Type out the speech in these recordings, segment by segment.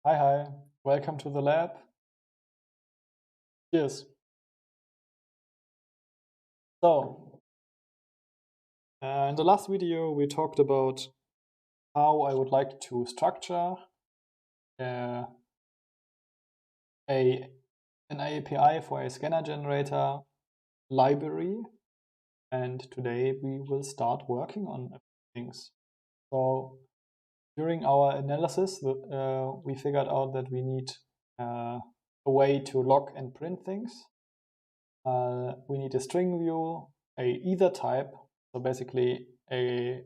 Hi, welcome to the lab. Cheers. So, in the last video, we talked about how I would like to structure uh, an API for a scanner generator library, and today we will start working on things. So, during our analysis, we figured out that we need a way to log and print things. We need a string view, a either type, so basically a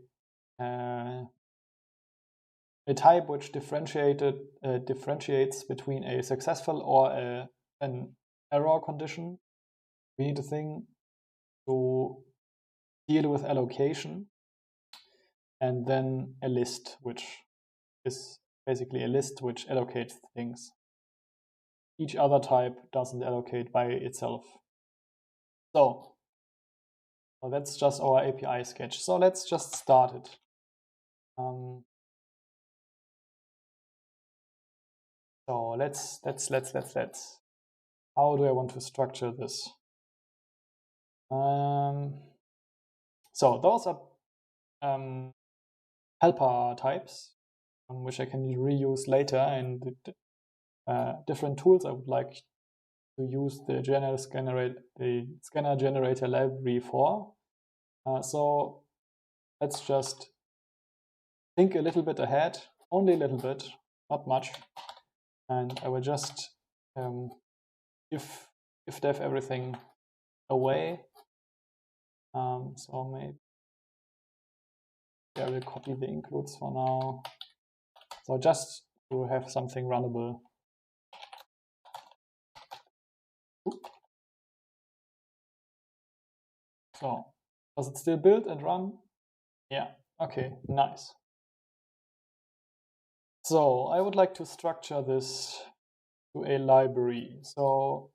type which differentiates between a successful or an error condition. We need a thing to deal with allocation, and then a list, which is basically a list which allocates things. Each other type doesn't allocate by itself. So that's just our API sketch. So let's just start it. So let's. How do I want to structure this? So those are helper types, which I can reuse later, and different tools I would like to use the scanner generator library for. So let's just think a little bit ahead, only a little bit, not much, and I will just if dev everything away. So maybe I will copy the includes for now. So just to have something runnable. So does it still build and run? Yeah, okay, nice. So I would like to structure this to a library. So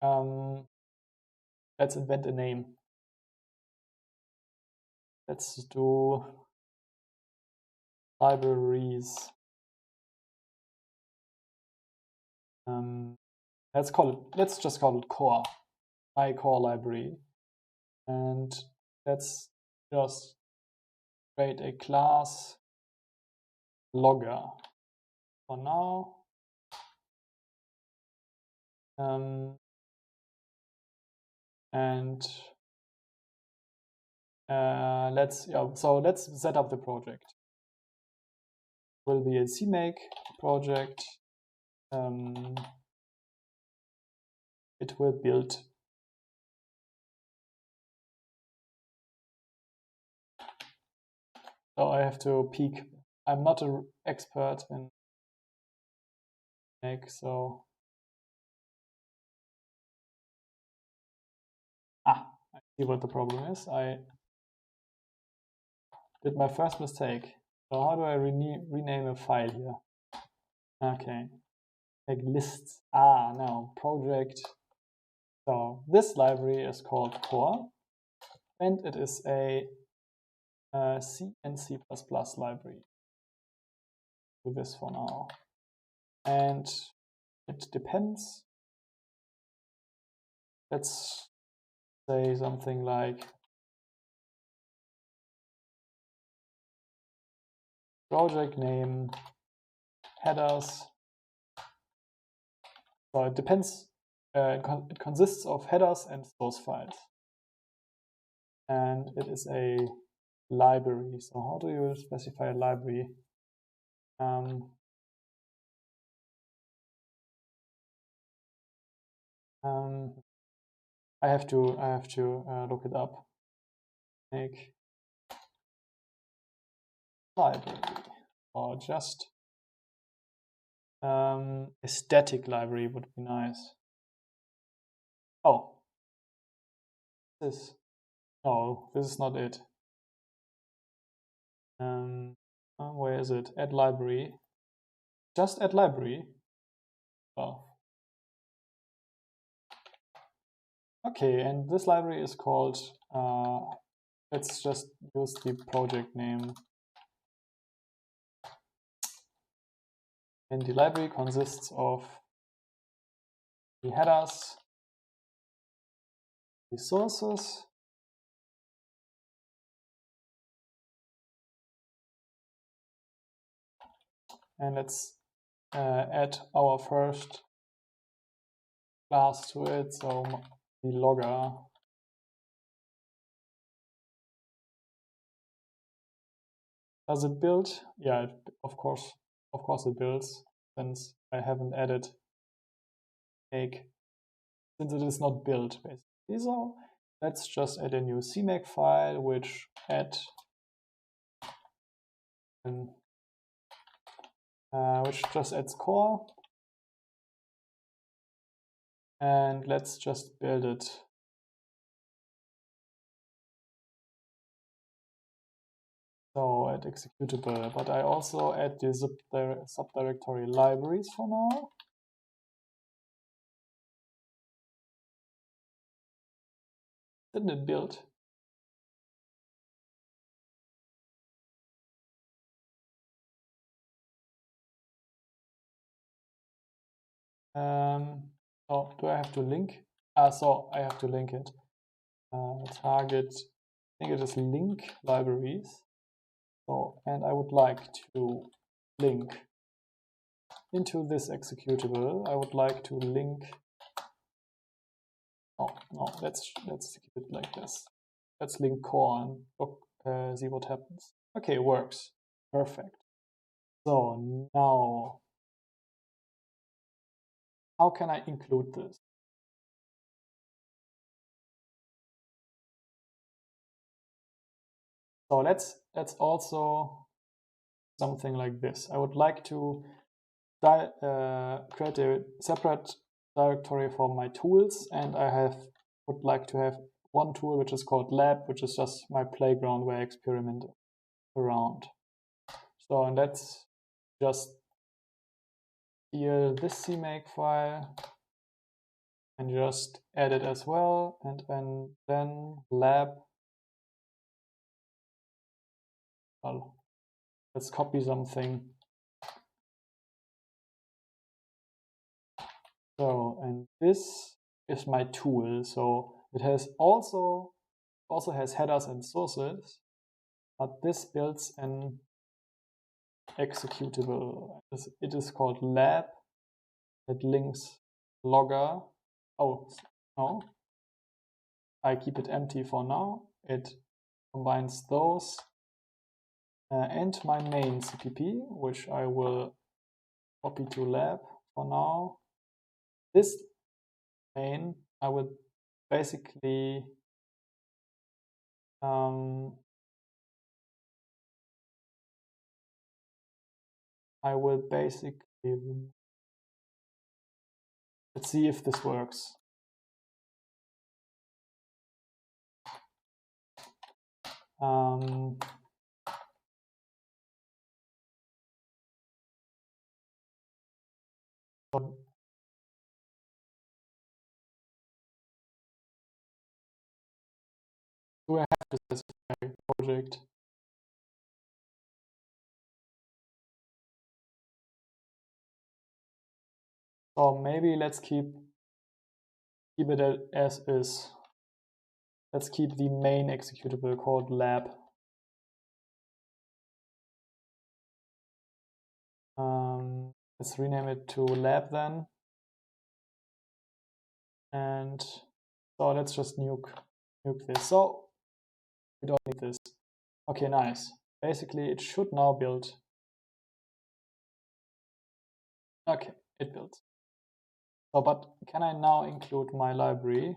let's invent a name. Let's do libraries. Let's just call it core, my core library. And let's just create a class logger for now. And let's set up the project. It will be a CMake project. It will build. So I have to peek. I'm not an expert in Make, so I see what the problem is. I did my first mistake. So how do I rename a file here? Okay, like lists. No, project. So this library is called core, and it is a C and C++ library. Do this for now, and it depends. Let's say something like project name headers. So it depends. It consists of headers and source files, and it is a library. So how do you specify a library? I have to look it up. Make library, or just a static library would be nice. Oh, this. No, this is not it. Where is it? Add library. Just add library. Oh. Okay, and this library is called, let's just use the project name. And the library consists of the headers, the sources, and let's add our first class to it, so the logger. Does it build? Yeah, of course it builds, since I haven't added make, since it is not built basically. So let's just add a new CMake file, which just adds core, and let's just build it. So add executable, but I also add the subdirectory libraries for now. Didn't it build? Oh, do I have to link? So I have to link it. Target, I think it is link libraries. So, and I would like to link into this executable. I would like to link. Oh no, let's keep it like this. Let's link core and look, see what happens. Okay, it works. Perfect. So now, how can I include this? So let's also something like this. I would like to create a separate directory for my tools, and I would like to have one tool which is called lab, which is just my playground where I experiment around. So, and let's just steal this CMake file and just add it as well, and then lab. Well, let's copy something. So, and this is my tool. So it has also has headers and sources, but this builds an executable. It is called lab. It links logger. Oh no, I keep it empty for now. It combines those and my main CPP, which I will copy to lab for now. This main I would basically let's see if this works. Do I have to specify project? So maybe let's keep it as is. Let's keep the main executable called lab. Let's rename it to lab then. And so let's just nuke this. So we don't need this. Okay, nice. Basically, it should now build. Okay, it built. So, but can I now include my library?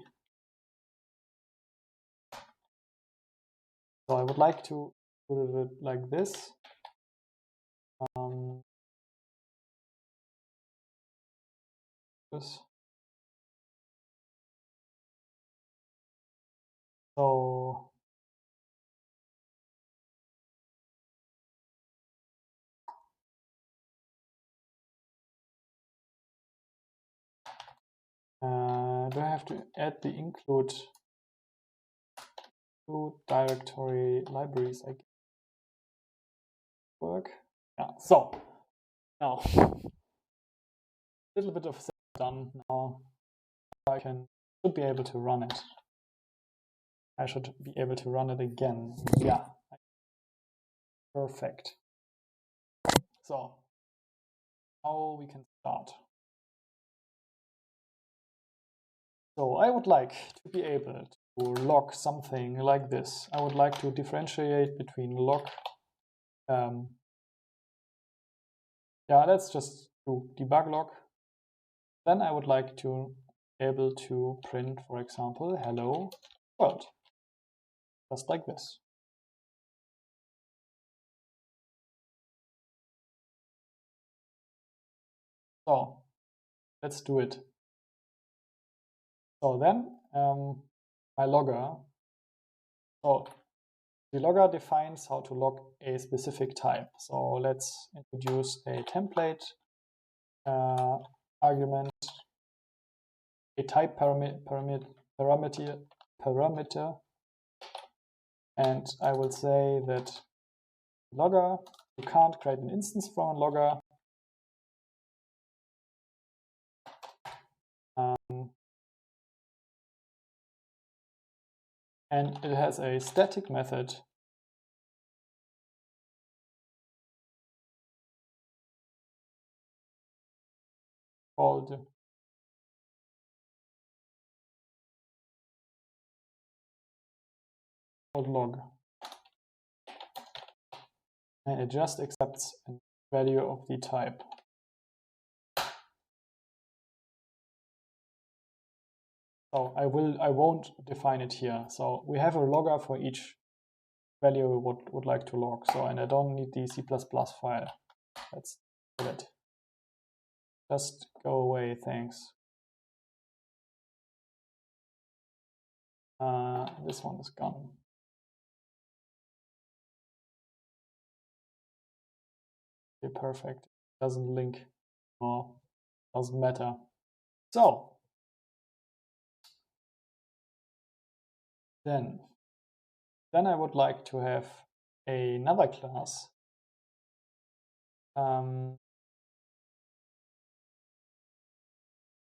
So I would like to put it like this. So do I have to add the include to directory libraries? I guess work. Yeah. So now little bit of setup done now. I should be able to run it. I should be able to run it again. Yeah. Perfect. So now we can start. So I would like to be able to log something like this. I would like to differentiate between log. Yeah, let's just do debug log. Then I would like to be able to print, for example, hello world, just like this. So let's do it. So then my logger. So the logger defines how to log a specific type. So let's introduce a template argument, a type parameter, and I will say that logger, you can't create an instance from a logger. And it has a static method called log. And it just accepts a value of the type. So I won't define it here. So we have a logger for each value we would like to log. So, and I don't need the C++ file. Let's do it. Just go away, thanks. This one is gone. Okay, perfect. Doesn't link or doesn't matter. So then I would like to have another class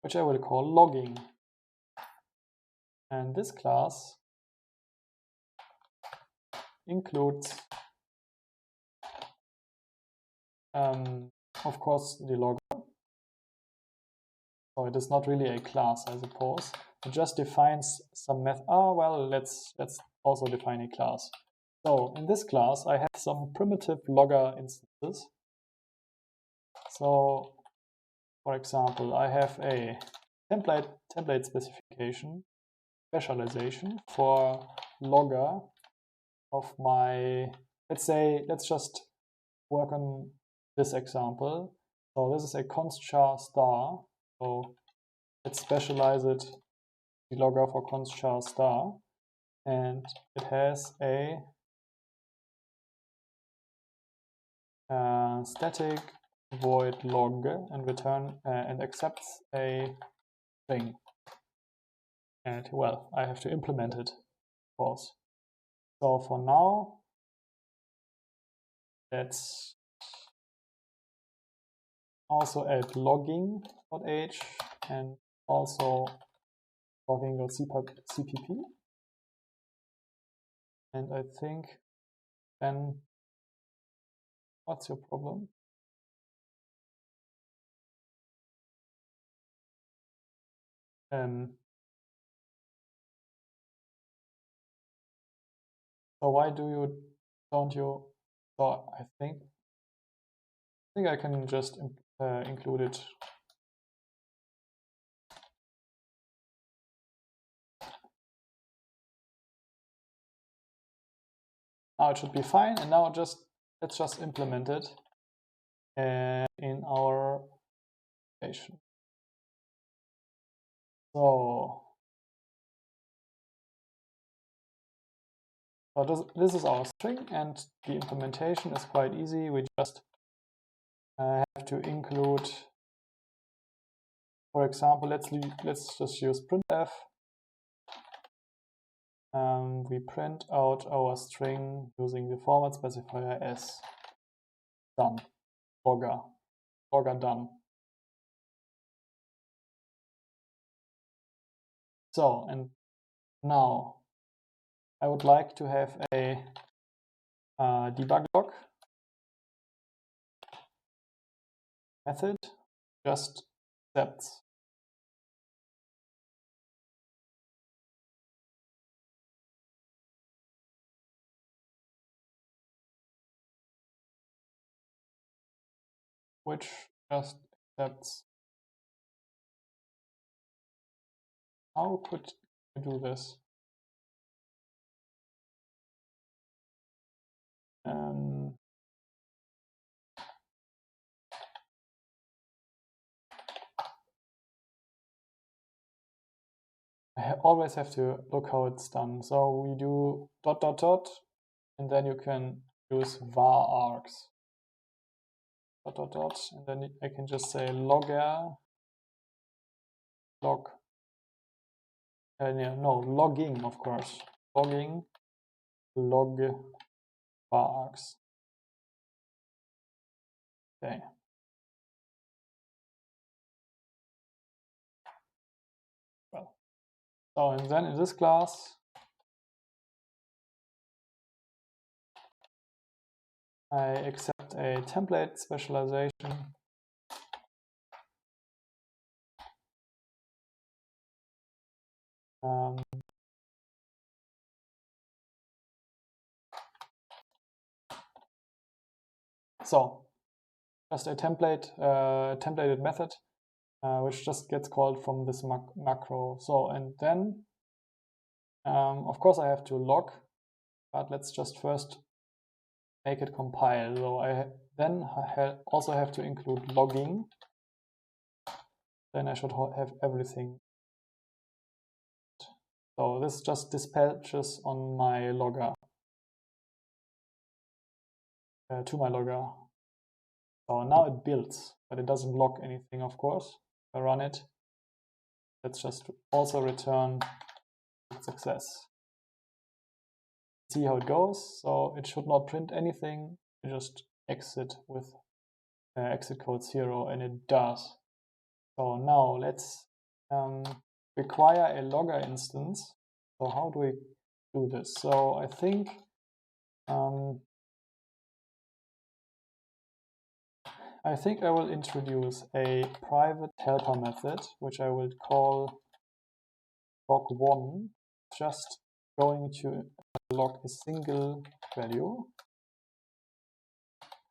which I will call logging. And this class includes, of course, the logger. So it is not really a class, I suppose. It just defines some method. Oh, well, let's also define a class. So in this class, I have some primitive logger instances. So, for example, I have a template specification specialization for logger of my, let's just work on this example. So this is a const char star. So let's specialize it, the logger for const char star. And it has a static void log and return and accepts a string. And well, I have to implement it, of course. So for now, let's also add logging.h and also logging.cpp. And I think then, what's your problem? So why don't you? So I think I can just include it. Now it should be fine, and now let's just implement it in our application. So this is our string, and the implementation is quite easy. We just have to include, for example, let's just use printf. We print out our string using the format specifier s. Done. Logger done. So, and now I would like to have a debug log method just accepts which just accepts. How could you do this? I always have to look how it's done. So we do ... and then you can use var args ... and then I can just say logger log logging, of course, logging log var args. Okay. Well, so and then in this class I accept a template specialization. So just a templated method, which just gets called from this macro. So, and then, of course, I have to log, but let's just first make it compile. So I then also have to include logging. Then I should have everything. So this just dispatches on my logger, to my logger. So now it builds, but it doesn't log anything, of course. If I run it, let's just also return success. See how it goes. So it should not print anything. You just exit with exit code 0, and it does. So now let's require a logger instance. So how do we do this? So I think I will introduce a private helper method, which I will call log1, just going to log a single value.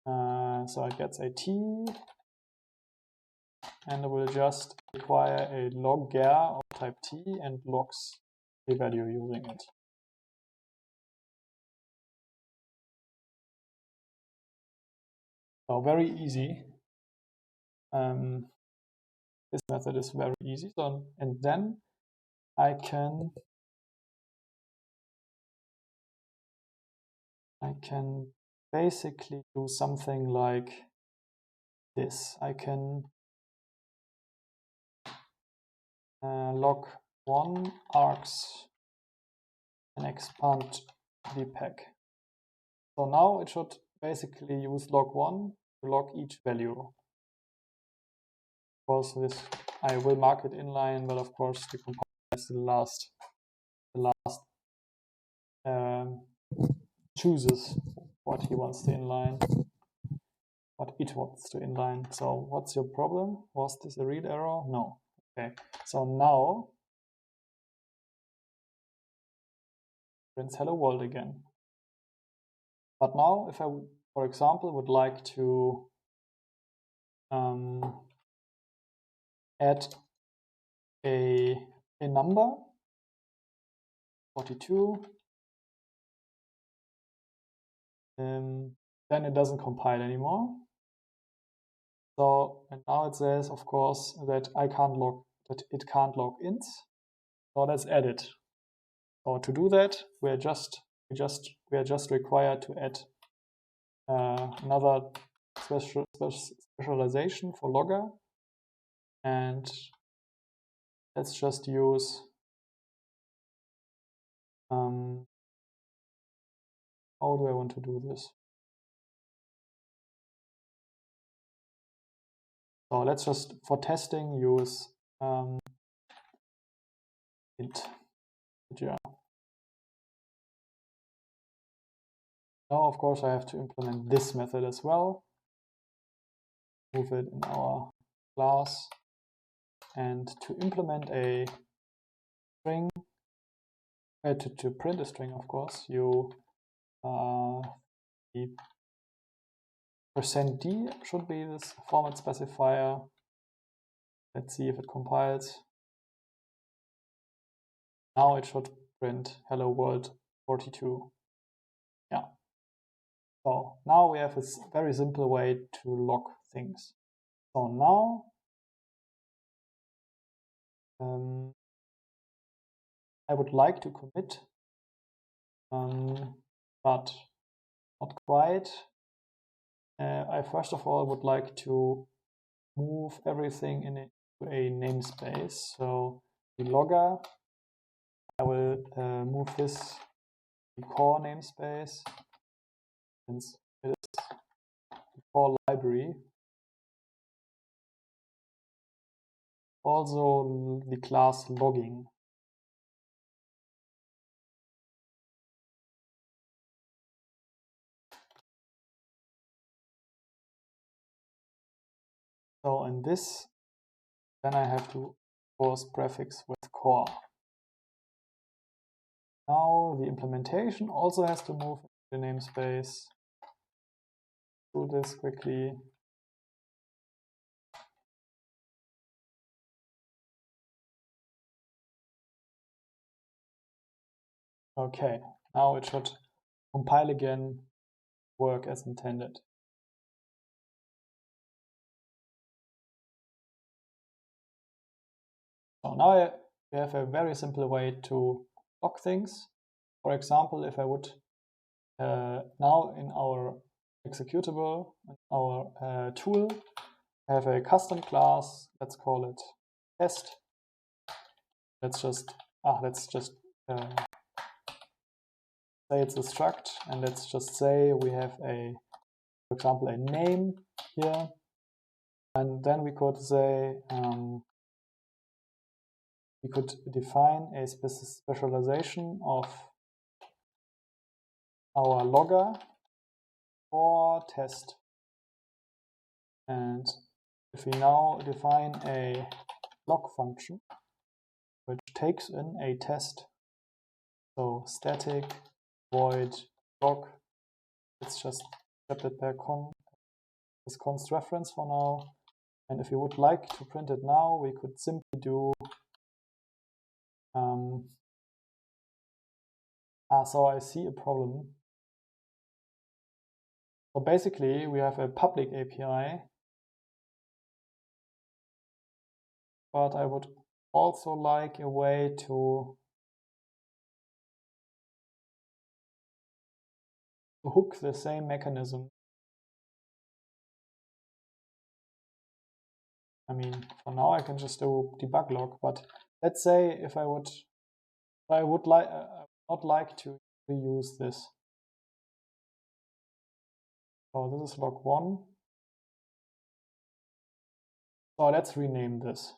So it gets a t, and it will just require a logger of type t and logs the value using it. So very easy. This method is very easy. So, and then I can basically do something like this. I can log 1 args and expand the pack. So now it should basically use log1 to log each value. Of course, this I will mark it inline, but of course the compiler is the last chooses what he wants to inline, what it wants to inline. So what's your problem? Was this a read error? No. Okay. So now prints hello world again. But now if I, for example, would like to add a number, 42, then it doesn't compile anymore. So, and now it says, of course, that it can't log ints. So let's add it. So to do that, we are just required to add another specialization for logger, and let's just use how do I want to do this? So let's just, for testing, use int integer. Now, of course, I have to implement this method as well. Move it in our class. And to implement a string, to print a string, of course, you the %d should be this format specifier. Let's see if it compiles. Now it should print hello world 42. Yeah. So now we have a very simple way to log things. So now I would like to commit, but not quite. I first of all would like to move everything into a namespace. So the logger, I will move this to the core namespace, since it is the core library. Also the class logging. So in this, then I have to, of course, prefix with core. Now the implementation also has to move into the namespace. Do this quickly. Okay, now it should compile again, work as intended. So now we have a very simple way to log things. For example, if I would now in our executable, our tool, have a custom class. Let's call it test. Let's just say it's a struct, and let's just say we have a, for example, a name here, and then we could say we could define a specialization of our logger for test. And if we now define a log function which takes in a test, so static void log, let's just accept it per this const reference for now. And if you would like to print it now, we could simply do so I see a problem. So basically, we have a public API, but I would also like a way to hook the same mechanism. I mean, for now I can just do debug log, but let's say if I would not like to reuse this. So this is log 1. So let's rename this.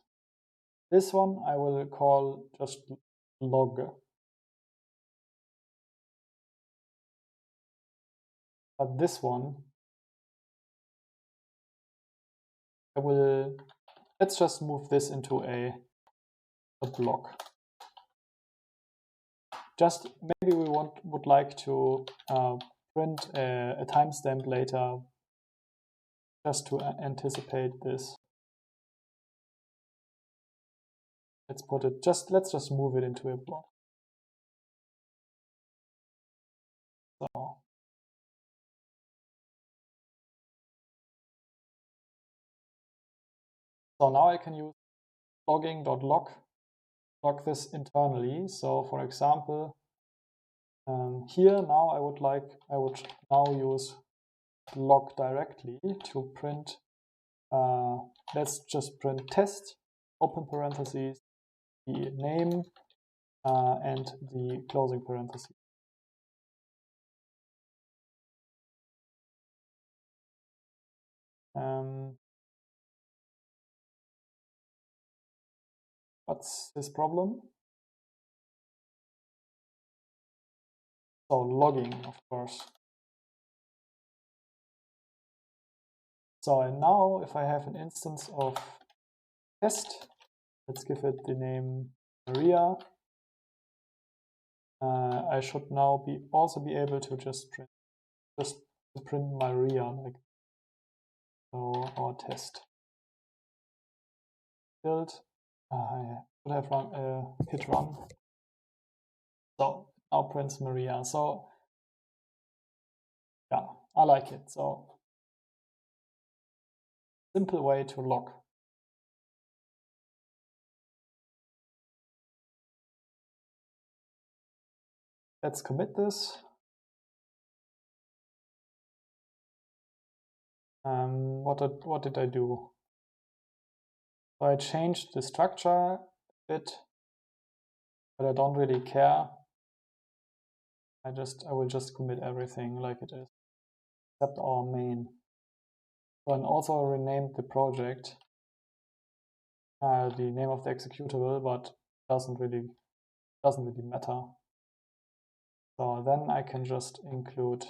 This one I will call just log. But this one, let's just move this into a block. Just maybe we would like to print a timestamp later, just to anticipate this. Let's just move it into a block. So now I can use logging.log, log this internally. So for example, here now I would now use log directly to print. Let's just print test, open parentheses, the name, and the closing parentheses. What's this problem? So logging, of course. So and now if I have an instance of test, let's give it the name Maria. I should now also be able to just print Maria, like so. Our test build. I should have hit run. So now prints Maria. So yeah, I like it. So simple way to log. Let's commit this. What did I do? So I changed the structure a bit, but I don't really care. I will just commit everything like it is, except our main. So and also renamed the project, the name of the executable, but doesn't really matter. So then I can just include.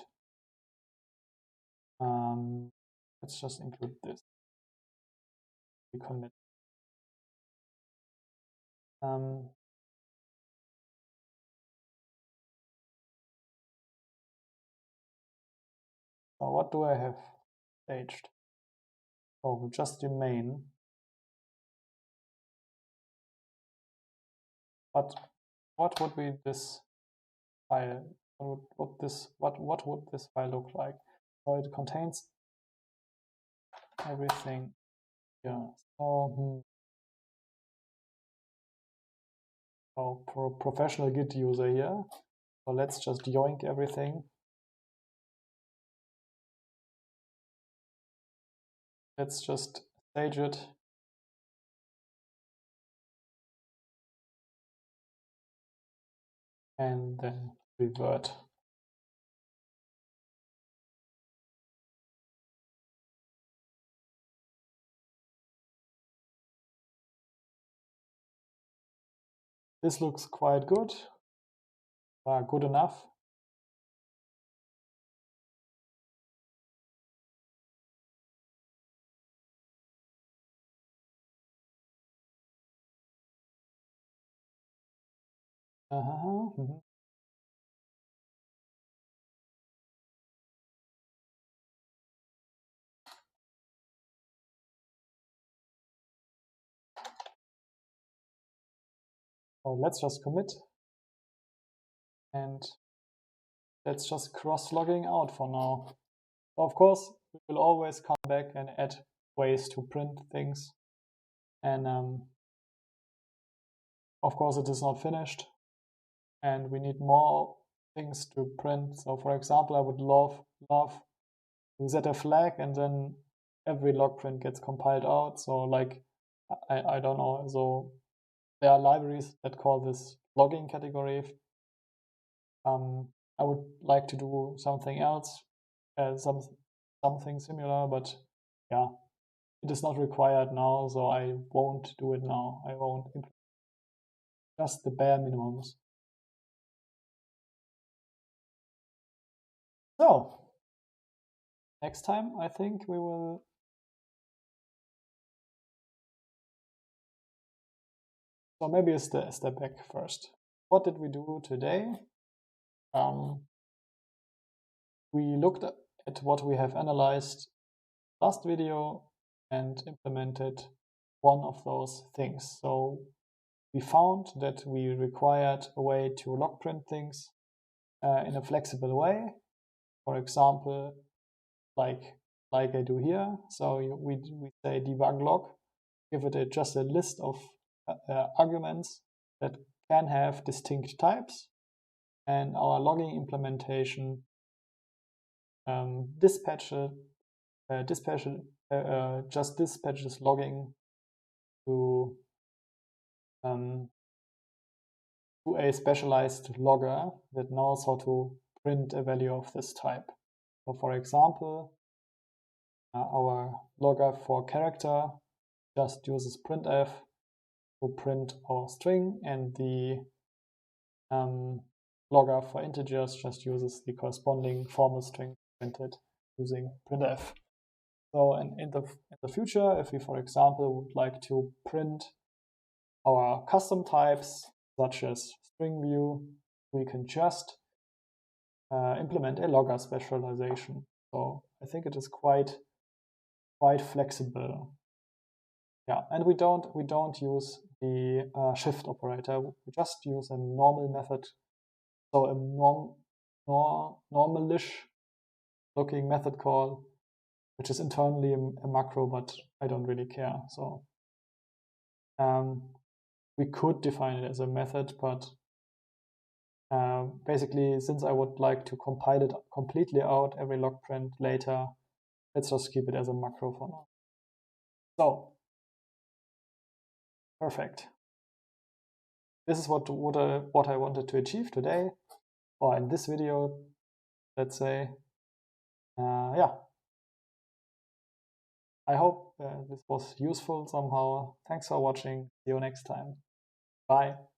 Let's just include this. We commit. So what do I have staged? Oh, just the main. But what would be this file? What would this file look like? So it contains everything. Yeah. So, for a professional Git user here, so let's just yoink everything. Let's just stage it. And then revert. This looks quite good. Good enough. So let's just commit. And let's just cross-logging out for now. So of course, we will always come back and add ways to print things. And of course, it is not finished. And we need more things to print. So for example, I would love to set a flag and then every log print gets compiled out. So like, I don't know. So there are libraries that call this logging category. I would like to do something else, something similar, but yeah, it is not required now, so I won't do it now. I won't implement just the bare minimums. So next time, I think we will. So maybe a step back first. What did we do today? We looked at what we have analyzed last video and implemented one of those things. So we found that we required a way to log print things in a flexible way. For example, like I do here. So we say debug log, give it just a list of arguments that can have distinct types, and our logging implementation dispatches logging to a specialized logger that knows how to print a value of this type. So for example, our logger for character just uses printf to print our string, and the logger for integers just uses the corresponding formal string printed using printf. So in the future, if we, for example, would like to print our custom types, such as string view, we can just implement a logger specialization. So I think it is quite flexible. Yeah, and we don't use the shift operator. We just use a normal method, so a normalish looking method call, which is internally a macro, but I don't really care. So we could define it as a method, but basically, since I would like to compile it completely out every log print later, let's just keep it as a macro for now. So, perfect. This is what I wanted to achieve today, or in this video, let's say. Yeah. I hope this was useful somehow. Thanks for watching. See you next time. Bye.